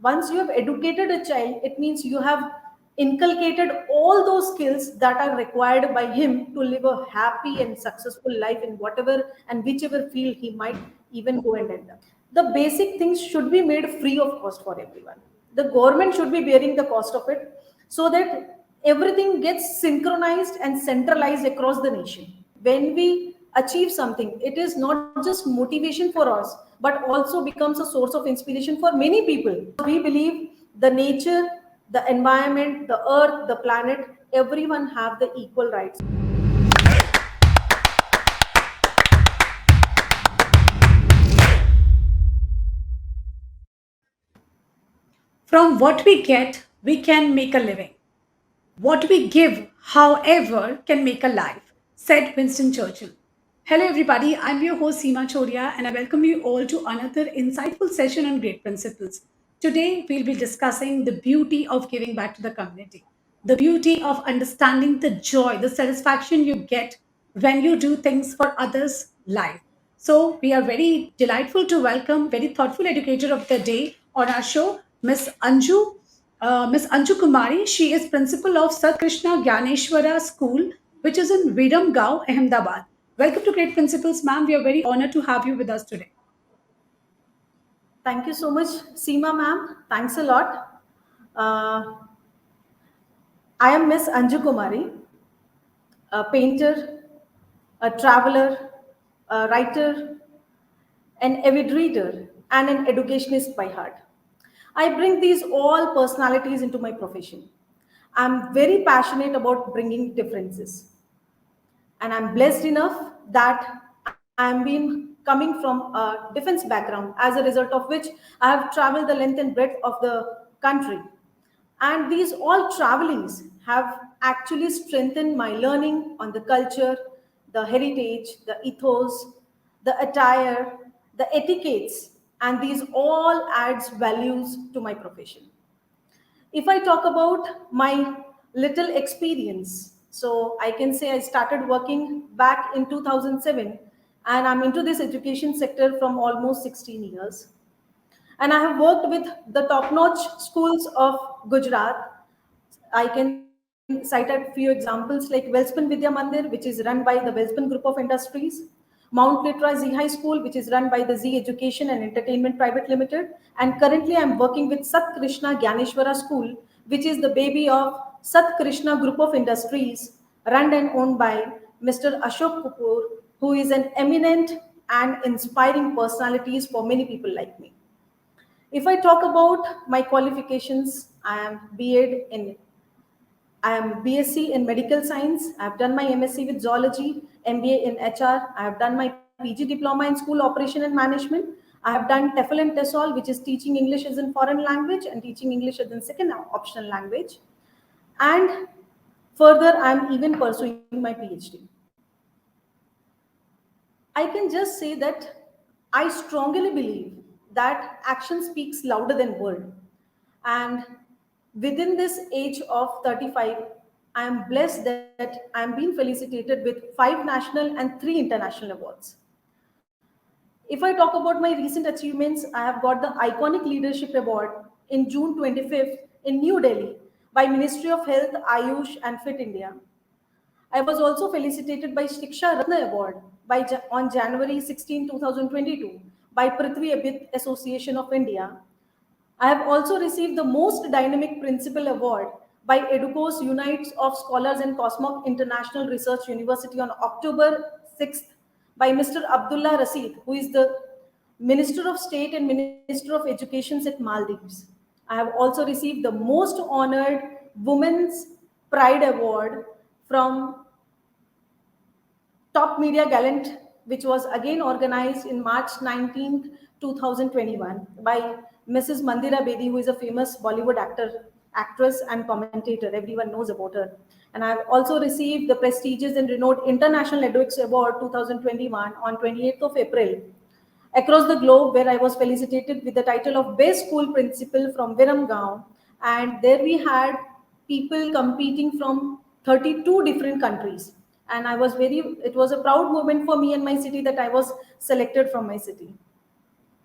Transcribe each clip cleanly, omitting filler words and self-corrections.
Once you have educated a child, it means you have inculcated all those skills that are required by him to live a happy and successful life in whatever and whichever field he might even go and end up. The basic things should be made free of cost for everyone. The government should be bearing the cost of it so that everything gets synchronized and centralized across the nation. When we achieve something, it is not just motivation for us, but also becomes a source of inspiration for many people. We believe the nature, the environment, the earth, the planet, everyone have the equal rights. From what we get, we can make a living. What we give, however, can make a life, said Winston Churchill. Hello, everybody. I'm your host, Seema Chhoriya, and I welcome you all to another insightful session on great principles. Today, we'll be discussing the beauty of giving back to the community, the beauty of understanding the joy, the satisfaction you get when you do things for others' life. So, we are very delightful to welcome very thoughtful educator of the day on our show, Miss Anju Kumari. She is principal of Krishna Gyaneshwara School, which is in Viramgam, Ahmedabad. Welcome to Great Principles, ma'am. We are very honored to have you with us today. Thank you so much, Seema ma'am. Thanks a lot. Uh, I am Miss Anju Kumari, a painter, a traveler, a writer, an avid reader, and an educationist by heart. I bring these all personalities into my profession. I'm very passionate about bringing differences. And I'm blessed enough that I'm been coming from a defense background, as a result of which I have traveled the length and breadth of the country. And these all travelings have actually strengthened my learning on the culture, the heritage, the ethos, the attire, the etiquettes, and these all adds values to my profession. If I talk about my little experience, so I can say I started working back in 2007, and I'm into this education sector from almost 16 years. And I have worked with the top notch schools of Gujarat. I can cite a few examples like Wellspun Vidya Mandir, which is run by the Wellspun Group of Industries, Mount Litra Z High School, which is run by the Z Education and Entertainment Private Limited, and currently I'm working with Sat Krishna Gyaneshwara School, which is the baby of Sat Krishna Group of Industries, run and owned by Mr. Ashok Kapoor, who is an eminent and inspiring personalities for many people like me. If I talk about my qualifications, I am BSc in medical science. I have done my MSc with zoology, MBA in HR. I have done my PG diploma in school operation and management. I have done TEFL and TESOL, which is teaching English as a foreign language and teaching English as a second optional language. And further, I am even pursuing my PhD. I can just say that I strongly believe that action speaks louder than word. And within this age of 35, I am blessed that I am being felicitated with 5 national and 3 international awards. If I talk about my recent achievements, I have got the Iconic Leadership Award in June 25th in New Delhi by Ministry of Health, Ayush and Fit India. I was also felicitated by Shiksha Ratna Award on January 16, 2022 by Prithvi Abhit Association of India. I have also received the Most Dynamic Principal Award by Educos Unites of Scholars and Cosmos International Research University on October 6th by Mr. Abdullah Rasid, who is the Minister of State and Minister of Education at Maldives. I have also received the Most Honored Women's Pride Award from Top Media Gallant, which was again organized in March 19th, 2021 by Mrs. Mandira Bedi, who is a famous Bollywood actress and commentator. Everyone knows about her. And I've also received the prestigious and renowned International edX Award 2021 on 28th of April across the globe, where I was felicitated with the title of Best School Principal from Viramgam. And there we had people competing from 32 different countries. And it was a proud moment for me and my city that I was selected from my city.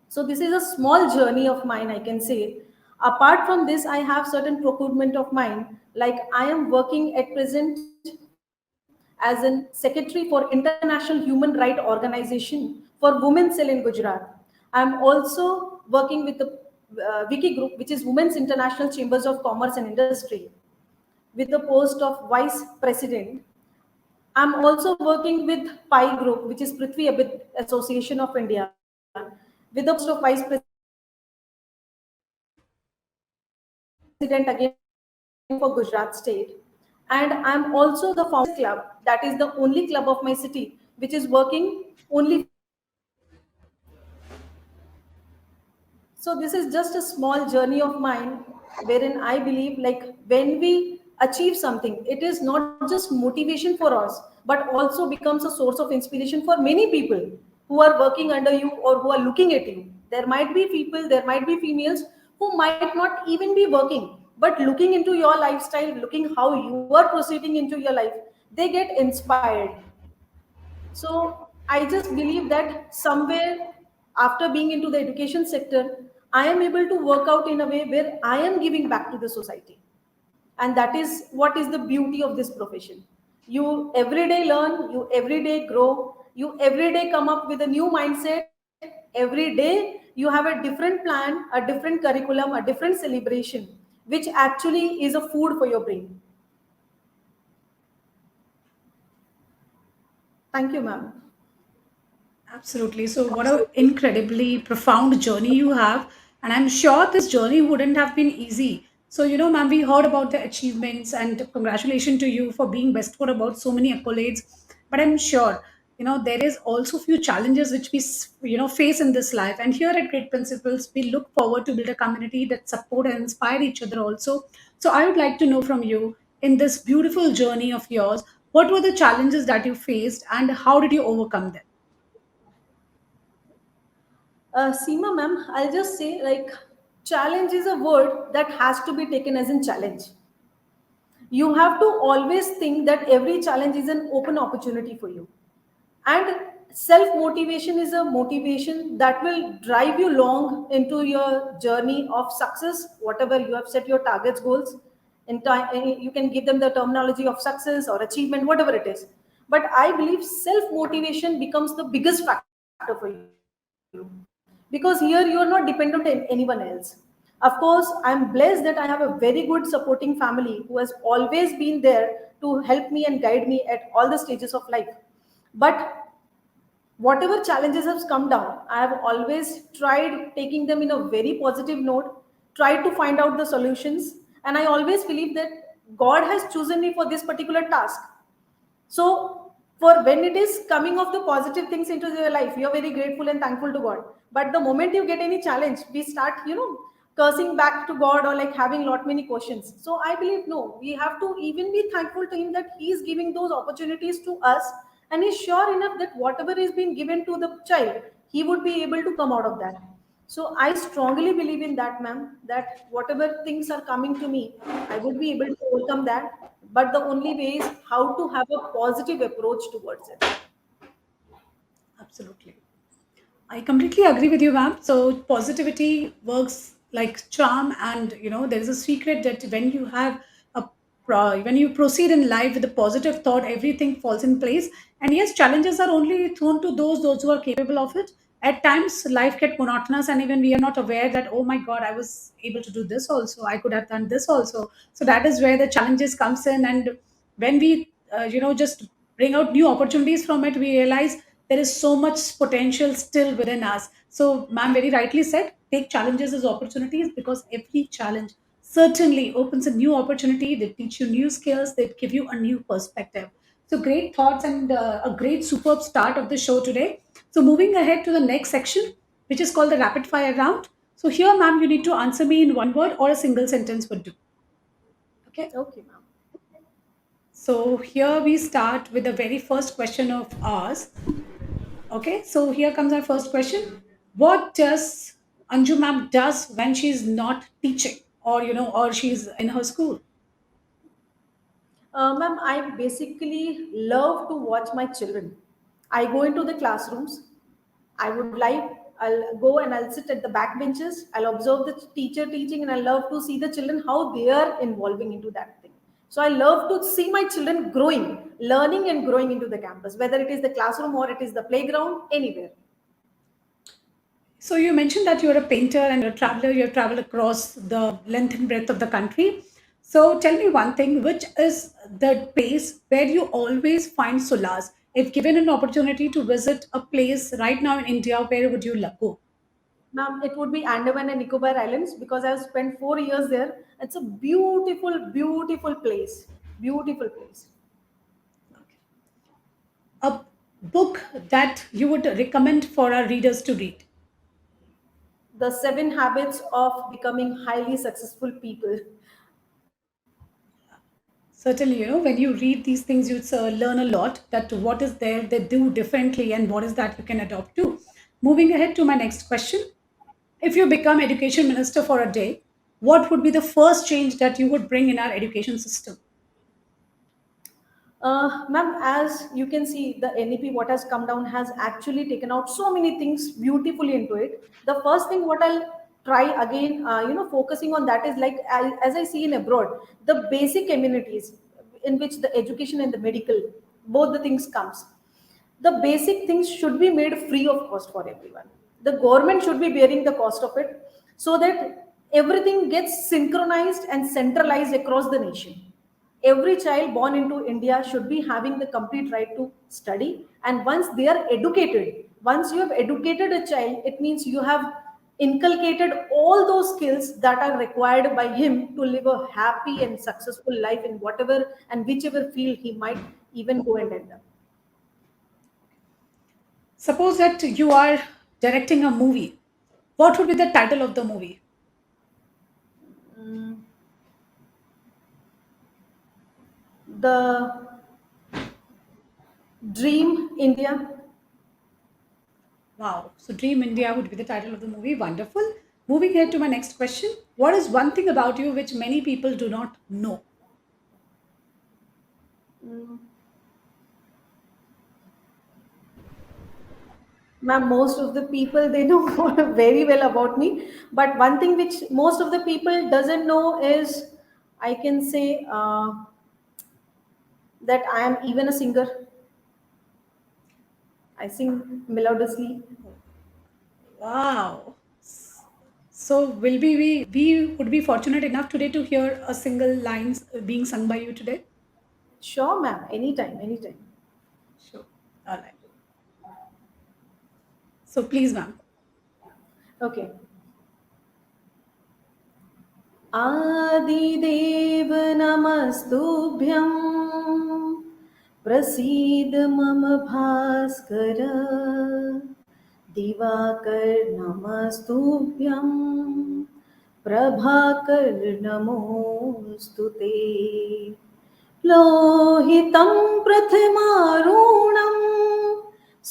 So this is a small journey of mine, I can say. Apart from this, I have certain procurement of mine. Like I am working at present as an secretary for International Human Right Organization for Women's Cell in Gujarat. I am also working with the Wiki Group, which is Women's International Chambers of Commerce and Industry, with the post of vice president. I'm also working with Pi Group, which is Prithvi Abhid Association of India, with the post of vice president again for Gujarat state. And I'm also the founder of Women's Club, that is the only club of my city, which is working only for women, which is working only for women. So this is just a small journey of mine wherein I believe like when we achieve something, it is not just motivation for us, but also becomes a source of inspiration for many people who are working under you or who are looking at you. There might be people, there might be females who might not even be working, but looking into your lifestyle, looking how you are proceeding into your life, they get inspired. So I just believe that somewhere after being into the education sector, I am able to work out in a way where I am giving back to the society. And that is what is the beauty of this profession. You every day learn, you every day grow, you every day come up with a new mindset. Every day you have a different plan, a different curriculum, a different celebration, which actually is a food for your brain. Thank you, ma'am. Absolutely. So, what a incredibly profound journey you have, and I'm sure this journey wouldn't have been easy. So, ma'am, we heard about the achievements, and congratulations to you for being bestowed about so many accolades. But I'm sure, there is also few challenges which we, face in this life. And here at Great Principles, we look forward to build a community that support and inspire each other also. So, I would like to know from you in this beautiful journey of yours, what were the challenges that you faced, and how did you overcome them? Seema ma'am, I'll just say like challenge is a word that has to be taken as in challenge. You have to always think that every challenge is an open opportunity for you. And self motivation is a motivation that will drive you long into your journey of success, whatever you have set your targets, goals. In time, you can give them the terminology of success or achievement, whatever it is. But I believe self motivation becomes the biggest factor for you because here you are not dependent on anyone else. Of course, I'm blessed that I have a very good supporting family who has always been there to help me and guide me at all the stages of life. But whatever challenges have come down, I have always tried taking them in a very positive note, tried to find out the solutions, and I always believe that God has chosen me for this particular task. So, for when it is coming of the positive things into your life, you're very grateful and thankful to God. But the moment you get any challenge, we start, cursing back to God or like having lot many questions. So I believe no, we have to even be thankful to Him that He is giving those opportunities to us, and He's sure enough that whatever is being given to the child, he would be able to come out of that. So I strongly believe in that, ma'am, that whatever things are coming to me, I would be able to overcome that. But the only way is how to have a positive approach towards it. Absolutely. I completely agree with you, ma'am. So positivity works like charm, and there is a secret that when you have when you proceed in life with a positive thought, everything falls in place. And yes, challenges are only thrown to those who are capable of it. At times, life get monotonous, and even we are not aware that, oh my God, I was able to do this also. I could have done this also. So that is where the challenges comes in, and when we just bring out new opportunities from it, we realize there is so much potential still within us. So, ma'am very rightly said, take challenges as opportunities, because every challenge certainly opens a new opportunity. They teach you new skills, they give you a new perspective. So, great thoughts, and a great superb start of the show today. So, moving ahead to the next section, which is called the rapid fire round. So, here, ma'am, you need to answer me in one word or a single sentence would do. Okay. Okay, ma'am. So, here we start with the very first question of ours. Okay, so here comes our first question. What does Anju ma'am does when she's not teaching, or or she's in her school? Ma'am, I basically love to watch my children. I go into the classrooms. I would like I'll go and I'll sit at the back benches. I'll observe the teacher teaching, and I love to see the children how they are involving into that thing. So I love to see my children growing, learning and growing into the campus, whether it is the classroom or it is the playground, anywhere. So you mentioned that you're a painter and a traveler. You've traveled across the length and breadth of the country. So tell me one thing, which is the place where you always find solace? If given an opportunity to visit a place right now in India, where would you go? Ma'am, it would be Andaman and Nicobar Islands because I've spent 4 years there. It's a beautiful, beautiful place. Beautiful place. Okay. A book that you would recommend for our readers to read. The 7 habits of becoming highly successful people. Certainly, when you read these things, you learn a lot that what is there they do differently and what is that you can adopt to. Moving ahead to my next question. If you become education minister for a day, what would be the first change that you would bring in our education system? Ma'am, as you can see, the NEP, what has come down, has actually taken out so many things beautifully into it. The first thing, what I'll try again, focusing on that is like, as I see in abroad, the basic amenities in which the education and the medical, both the things comes. The basic things should be made free of cost for everyone. The government should be bearing the cost of it so that everything gets synchronized and centralized across the nation. Every child born into India should be having the complete right to study. And once they are educated, once you have educated a child, it means you have inculcated all those skills that are required by him to live a happy and successful life in whatever and whichever field he might even go and end up. Suppose that you are directing a movie. What would be the title of the movie? Mm, the Dream India. Wow. So Dream India would be the title of the movie. Wonderful. Moving ahead to my next question. What is one thing about you which many people do not know? Mm, Ma'am, most of the people they know very well about me, but one thing which most of the people doesn't know is I can say that I am even a singer. I sing melodiously. Wow. So will we would be fortunate enough today to hear a single lines being sung by you today? Sure, ma'am. Anytime, anytime. Sure. All right. So please, ma'am. Okay. आदिदेव नमस्तुभ्यं प्रसीद मम भास्कर दिवाकर नमस्तुभ्यं प्रभाकर नमोऽस्तु ते लोहितं प्रथमारुणं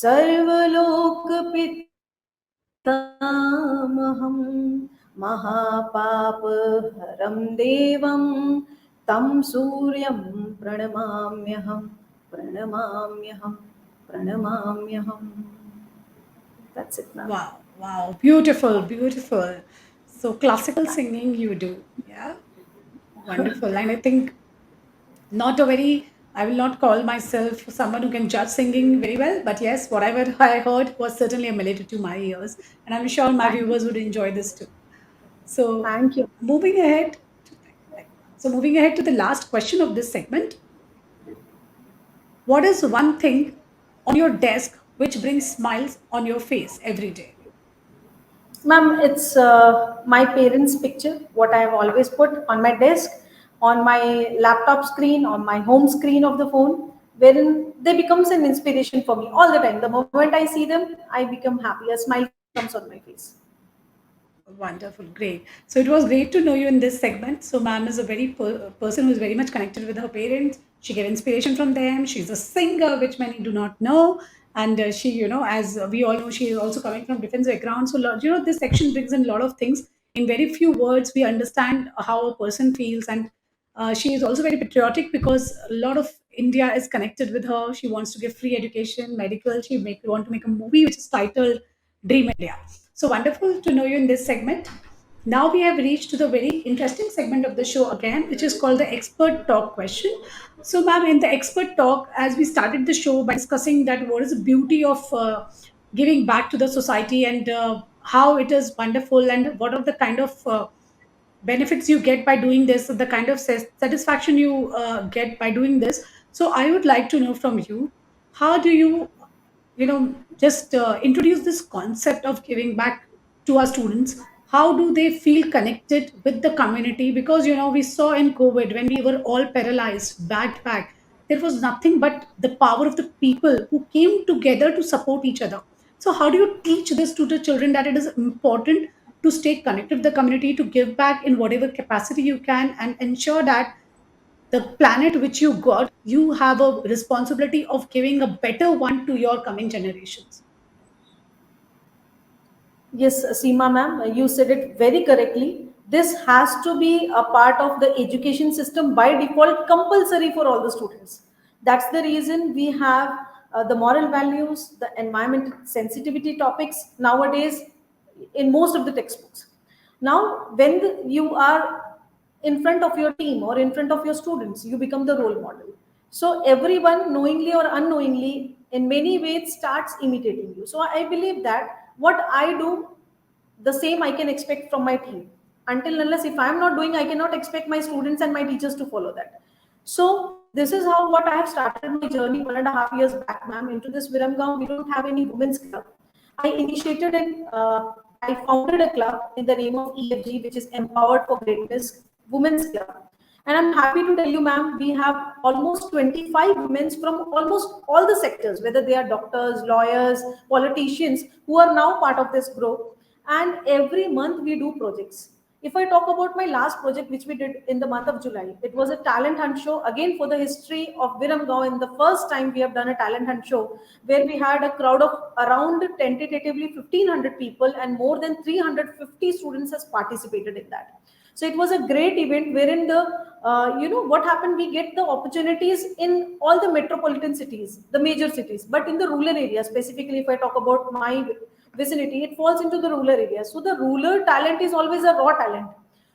सर्वलोकपितामहं महापापहरं देवं तं सूर्यं प्रणमाम्यहं प्रणमाम्यहं प्रणमाम्यहम्. That's it, ma'am. Wow, wow, beautiful, beautiful. So classical singing you do, yeah, wonderful. And I think not a very, I will not call myself someone who can judge singing very well, but yes, whatever I heard was certainly a melody to my ears, and I'm sure my Thank you. viewers would enjoy this too. So Thank you. moving ahead, so moving ahead to the last question of this segment, what is one thing on your desk which brings smiles on your face every day? Ma'am, it's my parents' picture, what I have always put on my desk, on my laptop screen, on my home screen of the phone, wherein they becomes an inspiration for me all the time. The moment I see them, I become happy. A smile comes on my face. Wonderful, great. So it was great to know you in this segment. So, ma'am is a very person who is very much connected with her parents. She get inspiration from them. She's a singer, which many do not know, and she, as we all know, she is also coming from defense background. So, this section brings in a lot of things. In very few words, we understand how a person feels, and she is also very patriotic because a lot of India is connected with her. She wants to give free education, medical. She want to make a movie which is titled Dream India. So wonderful to know you in this segment. Now we have reached to the very interesting segment of the show again, which is called the expert talk question. So, ma'am, in the expert talk, as we started the show by discussing that what is the beauty of giving back to the society and how it is wonderful and what are the kind of benefits you get by doing this, the kind of satisfaction you get by doing this. So I would like to know from you, how do you just introduce this concept of giving back to our students? How do they feel connected with the community? Because we saw in COVID, when we were all paralyzed back, there was nothing but the power of the people who came together to support each other. So how do you teach this to the children, that it is important to stay connected with the community, to give back in whatever capacity you can, and ensure that the planet which you got, you have a responsibility of giving a better one to your coming generations? Yes, Seema ma'am, you said it very correctly. This has to be a part of the education system by default, compulsory for all the students. That's the reason we have the moral values, the environment sensitivity topics nowadays in most of the textbooks. Now, when you are in front of your team or in front of your students, you become the role model. So everyone, knowingly or unknowingly, in many ways starts imitating you. So I believe that what I do, the same I can expect from my team. Until unless if I'm not doing, I cannot expect my students and my teachers to follow that. So this is how what I have started my journey 1.5 years back, ma'am. Into this Viramgam, we don't have any women's club. I initiated and I founded a club in the name of EFG, which is Empowered for Greatness Women's Club. And I'm happy to tell you, ma'am, we have almost 25 women from almost all the sectors, whether they are doctors, lawyers, politicians, who are now part of this group. And every month we do projects. If I talk about my last project, which we did in the month of July, it was a talent hunt show again for the history of Viramgam. In the first time we have done a talent hunt show where we had a crowd of around tentatively 1,500 people and more than 350 students has participated in that. So it was a great event wherein the what happened, we get the opportunities in all the metropolitan cities, the major cities, but in the rural areas, specifically if I talk about my vicinity, it falls into the rural areas. So the rural talent is always a raw talent.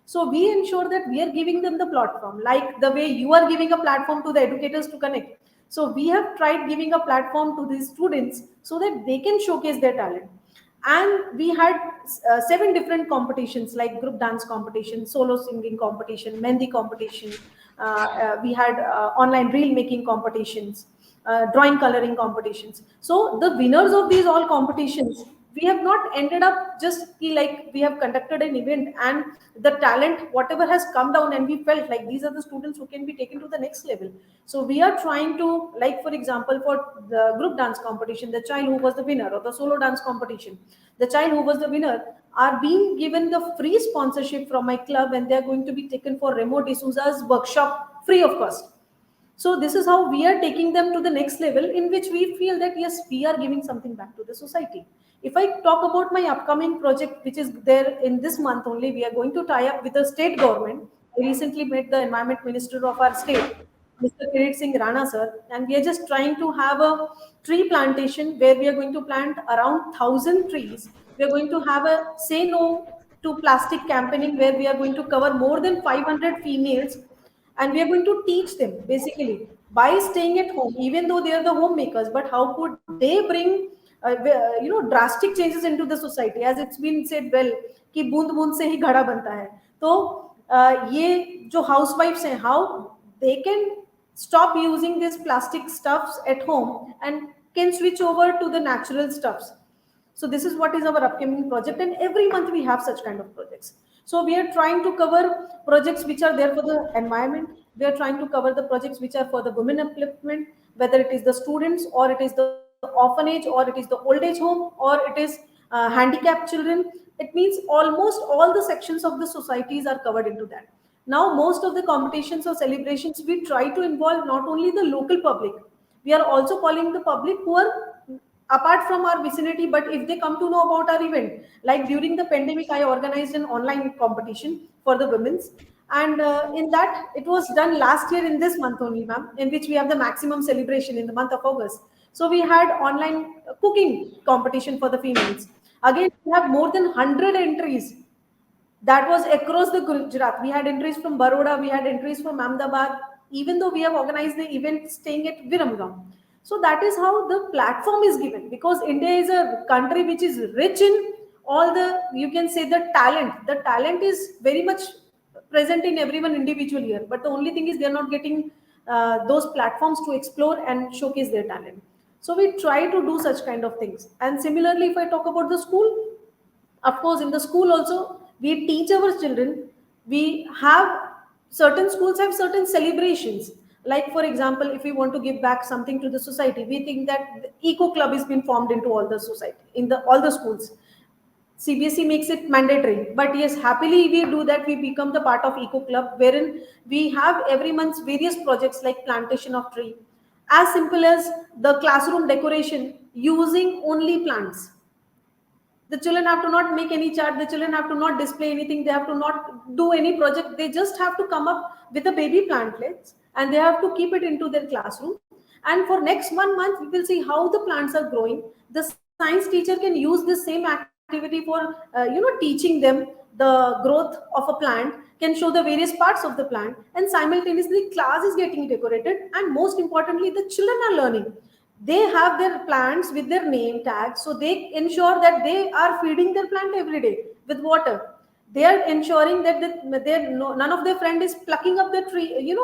So we ensure that we are giving them the platform, like the way you are giving a platform to the educators to connect. So we have tried giving a platform to these students so that they can showcase their talent. And we had 7 different competitions, like group dance competition, solo singing competition, mehndi competition. We had online reel making competitions, drawing coloring competitions. So the winners of these all competitions, we have not ended up just like we have conducted an event and the talent whatever has come down and we felt like these are the students who can be taken to the next level. So we are trying to, like for example, for the group dance competition, the child who was the winner, or the solo dance competition, the child who was the winner are being given the free sponsorship from my club, and they are going to be taken for Remo D'Souza's workshop free of cost. So this is how we are taking them to the next level, in which we feel that yes, we are giving something back to the society. If I talk about my upcoming project, which is there in this month only, we are going to tie up with the state government. I recently met the environment minister of our state, Mr. Kirit Singh Rana sir, and we are just trying to have a tree plantation where we are going to plant around 1,000 trees. We are going to have a say no to plastic campaigning where we are going to cover more than 500 females, and we are going to teach them basically by staying at home, even though they are the homemakers, but how could they bring drastic changes into the society, as it's been said well कि बूंद बूंद से ही घड़ा बनता है. तो ये जो housewives हैं, how they can stop using these plastic stuffs at home and can switch over to the natural stuffs. So this is what is our upcoming project, and every month we have such kind of projects. So we are trying to cover projects which are there for the environment. We are trying to cover the projects which are for the women upliftment, whether it is the students or it is the orphanage or it is the old age home or it is handicapped children. It means almost all the sections of the societies are covered into that. Now, most of the competitions or celebrations, we try to involve not only the local public, we are also calling the public who are apart from our vicinity, but if they come to know about our event, like during the pandemic, I organized an online competition for the women's, and in that it was done last year in this month only, ma'am, in which we have the maximum celebration in the month of August. So we had online cooking competition for the females, Again, we have more than 100 entries. That was across the Gujarat. We had entries from Baroda, we had entries from Ahmedabad, even though we have organized the event staying at Viramgam. So that is how the platform is given, because India is a country which is rich in all the, you can say, the talent. The talent is very much present in everyone individual here, but the only thing is they are not getting those platforms to explore and showcase their talent. So we try to do such kind of things. And similarly, if I talk about the school, of course in the school also we teach our children. We have, certain schools have certain celebrations, like for example, if we want to give back something to the society, we think that the eco club has been formed into all the society, in the all the schools. CBSE makes it mandatory, but yes, happily we do that. We become the part of eco club, wherein we have every month various projects like plantation of tree, as simple as the classroom decoration using only plants. The children have to not make any chart, the children have to not display anything, they have to not do any project, they just have to come up with the baby plantlets and they have to keep it into their classroom. And for next 1 month we will see how the plants are growing. The science teacher can use this same activity for teaching them the growth of a plant, can show the various parts of the plant, and simultaneously class is getting decorated, and most importantly the children are learning. They have their plants with their name tags, so they ensure that they are feeding their plant every day with water. They are ensuring that no, none of their friend is plucking up the tree,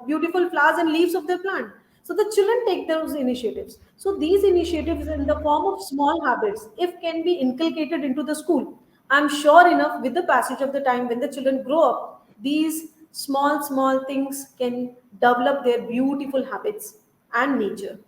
beautiful flowers and leaves of their plant. So the children take those initiatives. So these initiatives in the form of small habits, if can be inculcated into the school, I'm sure enough with the passage of the time, when the children grow up, these small things can develop their beautiful habits and nature.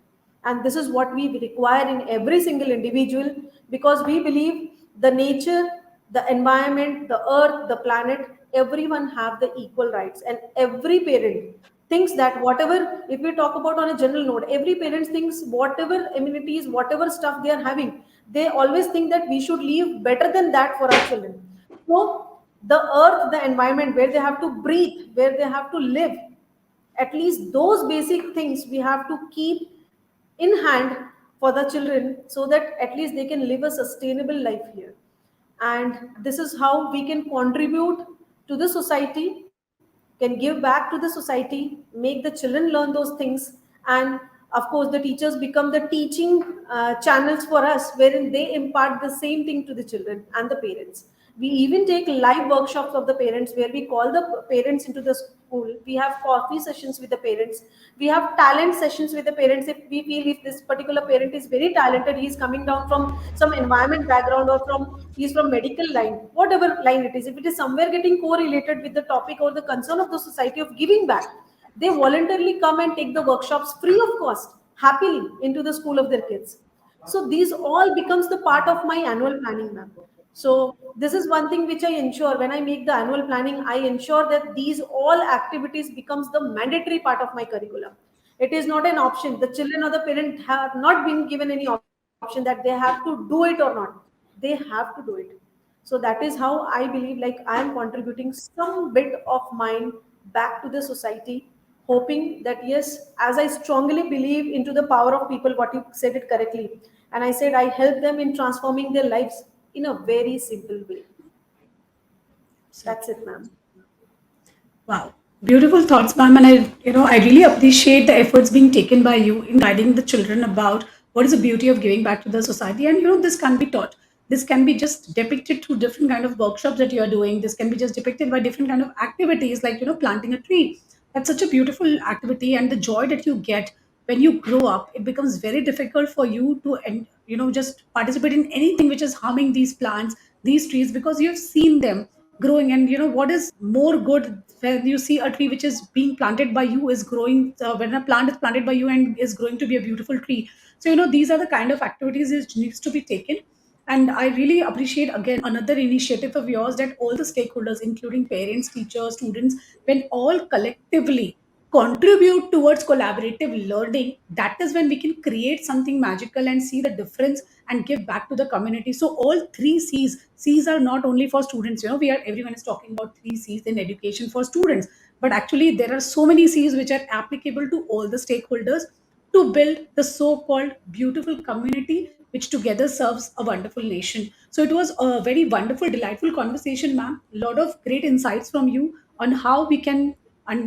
And this is what we require in every single individual, because we believe the nature, the environment, the earth, the planet, everyone have the equal rights. And every parent thinks that whatever, if we talk about on a general note, every parent thinks whatever amenities, whatever stuff they are having, they always think that we should leave better than that for our children. So the earth, the environment where they have to breathe, where they have to live, at least those basic things we have to keep in hand for the children, so that at least they can live a sustainable life here. And this is how we can contribute to the society, can give back to the society, make the children learn those things. And of course the teachers become the teaching channels for us, wherein they impart the same thing to the children and the parents. We even take live workshops of the parents, where we call the parents into the school. We have coffee sessions with the parents, we have talent sessions with the parents. If we feel if this particular parent is very talented, he is coming down from some environment background, or from he's from medical line, whatever line it is, if it is somewhere getting correlated with the topic or the concern of the society of giving back, they voluntarily come and take the workshops free of cost, happily, into the school of their kids. So these all becomes the part of my annual planning, ma'am. So this is one thing which I ensure when I make the annual planning. I ensure that these all activities becomes the mandatory part of my curriculum. It is not an option. The children or the parent have not been given any option that they have to do it or not. They have to do it. So that is how I believe, like I am contributing some bit of mine back to the society, hoping that yes, as I strongly believe into the power of people, what you said it correctly, and I said I help them in transforming their lives in a very simple way. So, That's it, ma'am. wow, beautiful thoughts, ma'am. And I really appreciate the efforts being taken by you in guiding the children about what is the beauty of giving back to the society. And this can be taught. This can be just depicted through different kind of workshops that you are doing. This can be just depicted by different kind of activities, like planting a tree. That's such a beautiful activity, and the joy that you get when you grow up, it becomes very difficult for you to and just participate in anything which is harming these plants, these trees, because you've seen them growing. And what is more good when you see a tree which is being planted by you is growing, when a plant is planted by you and is growing to be a beautiful tree. So these are the kind of activities which needs to be taken. And I really appreciate again another initiative of yours, that all the stakeholders, including parents, teachers, students, when all collectively contribute towards collaborative learning, that is when we can create something magical and see the difference and give back to the community. So all three C's are not only for students. We are everyone is talking about three C's in education for students, but actually there are so many C's which are applicable to all the stakeholders to build the so called beautiful community which together serves a wonderful nation. So it was a very wonderful, delightful conversation, ma'am. A lot of great insights from you on how we can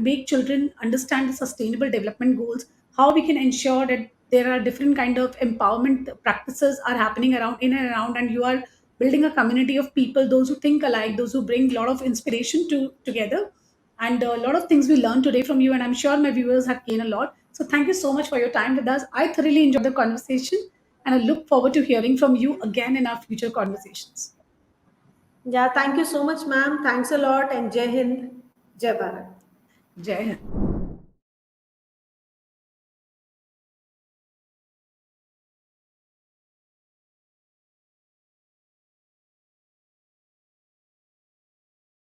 make children understand the sustainable development goals, how we can ensure that there are different kind of empowerment practices are happening around in and around, and you are building a community of people, those who think alike, those who bring a lot of inspiration to together, and a lot of things we learned today from you, and I'm sure my viewers have gained a lot. So thank you so much for your time with us. I thoroughly enjoyed the conversation, and I look forward to hearing from you again in our future conversations. Yeah, thank you so much, ma'am. Thanks a lot, and Jai Hind, Jai Bharat. Jai Hind.